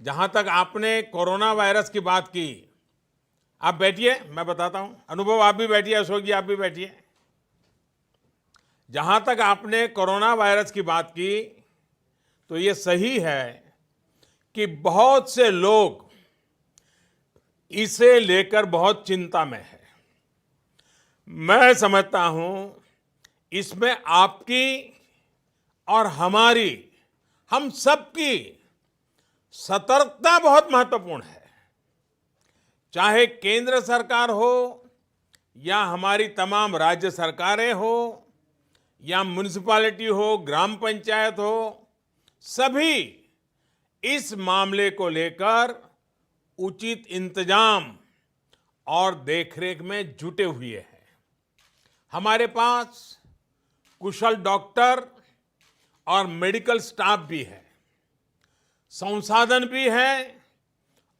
जहां तक आपने कोरोना वायरस की बात की, आप बैठिए, मैं बताता हूं। अनुभव, आप भी बैठिए। अशोक जी, आप भी बैठिए। जहां तक आपने कोरोना वायरस की बात की, तो ये सही है कि बहुत से लोग इसे लेकर बहुत चिंता में है। मैं समझता हूं इसमें आपकी और हमारी, हम सबकी सतर्कता बहुत महत्वपूर्ण है। चाहे केंद्र सरकार हो या हमारी तमाम राज्य सरकारें हो या म्युनिसिपैलिटी हो, ग्राम पंचायत हो, सभी इस मामले को लेकर उचित इंतजाम और देखरेख में जुटे हुए हैं। हमारे पास कुशल डॉक्टर और मेडिकल स्टाफ भी है, संसाधन भी है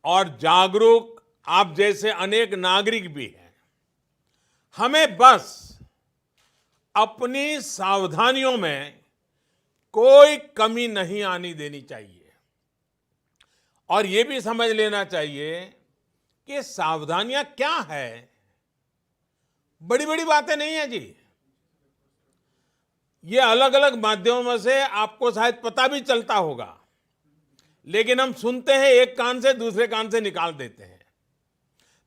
और जागरूक आप जैसे अनेक नागरिक भी हैं। हमें बस अपनी सावधानियों में कोई कमी नहीं आनी देनी चाहिए और ये भी समझ लेना चाहिए कि सावधानियां क्या है। बड़ी बड़ी बातें नहीं है जी। ये अलग अलग माध्यमों से आपको शायद पता भी चलता होगा, लेकिन हम सुनते हैं एक कान से दूसरे कान से निकाल देते हैं।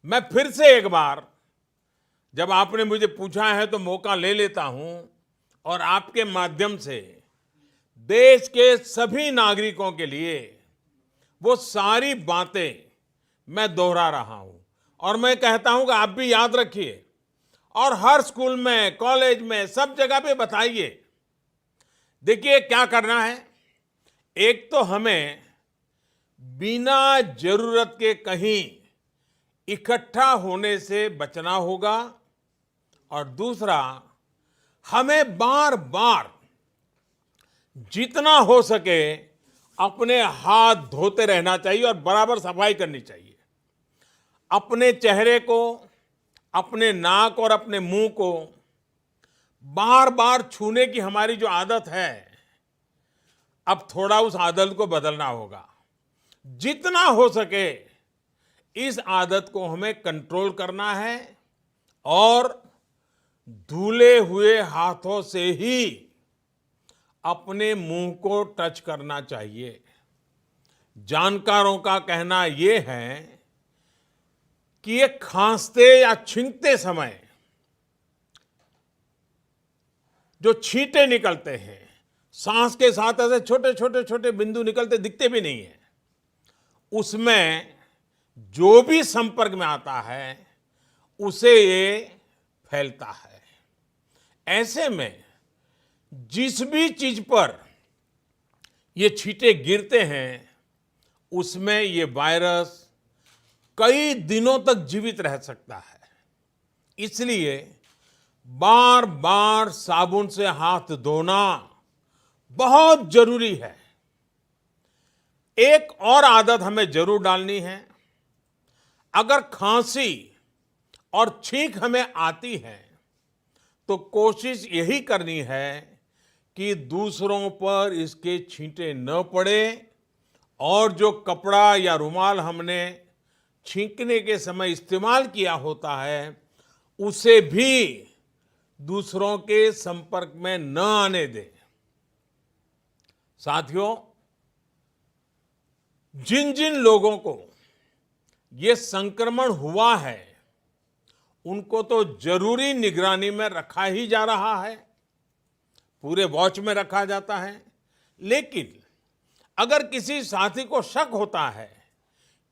मैं फिर से एक बार, जब आपने मुझे पूछा है तो मौका ले लेता हूं और आपके माध्यम से देश के सभी नागरिकों के लिए वो सारी बातें मैं दोहरा रहा हूं और मैं कहता हूं कि आप भी याद रखिए और हर स्कूल में, कॉलेज में, सब जगह पे बताइए। देखिए क्या करना है। एक तो हमें बिना जरूरत के कहीं इकट्ठा होने से बचना होगा और दूसरा, हमें बार बार जितना हो सके अपने हाथ धोते रहना चाहिए और बराबर सफाई करनी चाहिए। अपने चेहरे को, अपने नाक और अपने मुंह को बार बार छूने की हमारी जो आदत है, अब थोड़ा उस आदत को बदलना होगा। जितना हो सके इस आदत को हमें कंट्रोल करना है और धुले हुए हाथों से ही अपने मुंह को टच करना चाहिए। जानकारों का कहना यह है कि ये खांसते या छींकते समय जो छींटे निकलते हैं, सांस के साथ ऐसे छोटे छोटे छोटे बिंदु निकलते दिखते भी नहीं है, उसमें जो भी संपर्क में आता है उसे ये फैलता है। ऐसे में जिस भी चीज पर ये छींटे गिरते हैं उसमें ये वायरस कई दिनों तक जीवित रह सकता है। इसलिए बार बार साबुन से हाथ धोना बहुत जरूरी है। एक और आदत हमें जरूर डालनी है। अगर खांसी और छींक हमें आती है तो कोशिश यही करनी है कि दूसरों पर इसके छींटे न पड़े और जो कपड़ा या रुमाल हमने छींकने के समय इस्तेमाल किया होता है उसे भी दूसरों के संपर्क में न आने दें। साथियों, जिन जिन लोगों को ये संक्रमण हुआ है उनको तो जरूरी निगरानी में रखा ही जा रहा है, पूरे वॉच में रखा जाता है। लेकिन अगर किसी साथी को शक होता है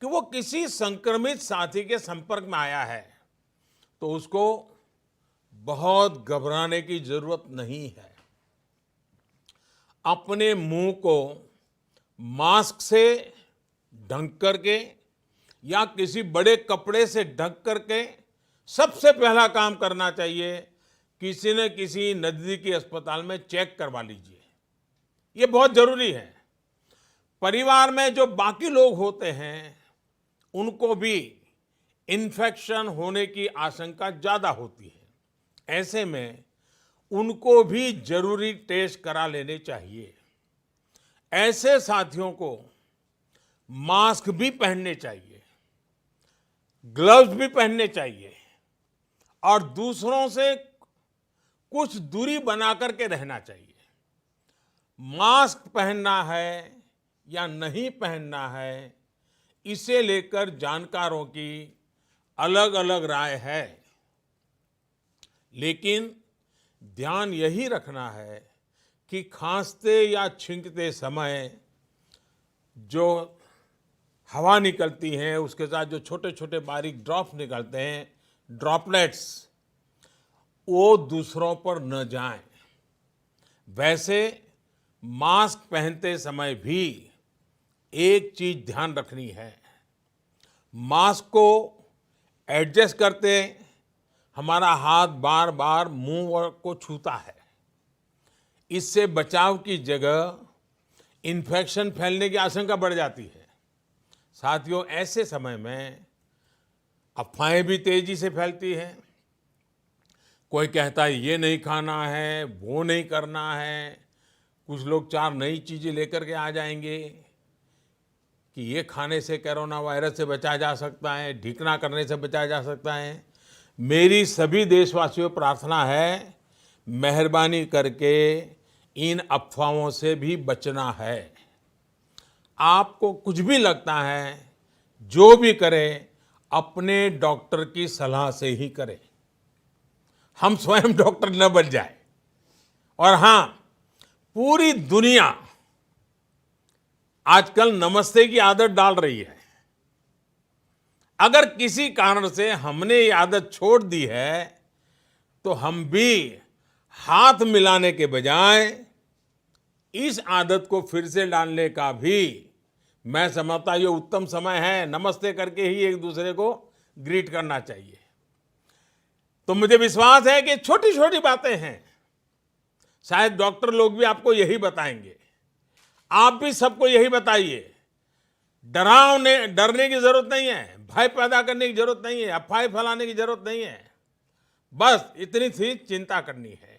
कि वो किसी संक्रमित साथी के संपर्क में आया है तो उसको बहुत घबराने की जरूरत नहीं है। अपने मुंह को मास्क से ढक करके या किसी बड़े कपड़े से ढक करके सबसे पहला काम करना चाहिए, किसी न किसी नजदीकी अस्पताल में चेक करवा लीजिए। ये बहुत जरूरी है। परिवार में जो बाकी लोग होते हैं उनको भी इन्फेक्शन होने की आशंका ज्यादा होती है। ऐसे में उनको भी जरूरी टेस्ट करा लेने चाहिए। ऐसे साथियों को मास्क भी पहनने चाहिए, ग्लव्स भी पहनने चाहिए और दूसरों से कुछ दूरी बना करके रहना चाहिए। मास्क पहनना है या नहीं पहनना है, इसे लेकर जानकारों की अलग अलग राय है, लेकिन ध्यान यही रखना है कि खांसते या छींकते समय जो हवा निकलती है, उसके साथ जो छोटे छोटे बारीक ड्रॉप्स निकलते हैं, ड्रॉपलेट्स, वो दूसरों पर न जाएं। वैसे मास्क पहनते समय भी एक चीज ध्यान रखनी है, मास्क को एडजस्ट करते हमारा हाथ बार बार मुंह को छूता है। इससे बचाव की जगह इन्फेक्शन फैलने की आशंका बढ़ जाती है। साथियों, ऐसे समय में अफवाहें भी तेजी से फैलती हैं। कोई कहता है ये नहीं खाना है, वो नहीं करना है। कुछ लोग 4 नई चीजें लेकर के आ जाएंगे कि ये खाने से कोरोना वायरस से बचा जा सकता है, ढीकना करने से बचा जा सकता है। मेरी सभी देशवासियों को प्रार्थना है, मेहरबानी करके इन अफवाहों से भी बचना है। आपको कुछ भी लगता है, जो भी करें, अपने डॉक्टर की सलाह से ही करें। हम स्वयं डॉक्टर न बन जाए। और हाँ, पूरी दुनिया आजकल नमस्ते की आदत डाल रही है। अगर किसी कारण से हमने ये आदत छोड़ दी है, तो हम भी हाथ मिलाने के बजाय इस आदत को फिर से डालने का भी मैं समझता ये उत्तम समय है। नमस्ते करके ही एक दूसरे को ग्रीट करना चाहिए। तो मुझे विश्वास है कि छोटी छोटी बातें हैं, शायद डॉक्टर लोग भी आपको यही बताएंगे। आप भी सबको यही बताइए। डरने की जरूरत नहीं है, भय पैदा करने की जरूरत नहीं है, अफवाह फैलाने की जरूरत नहीं है। बस इतनी सी चिंता करनी है।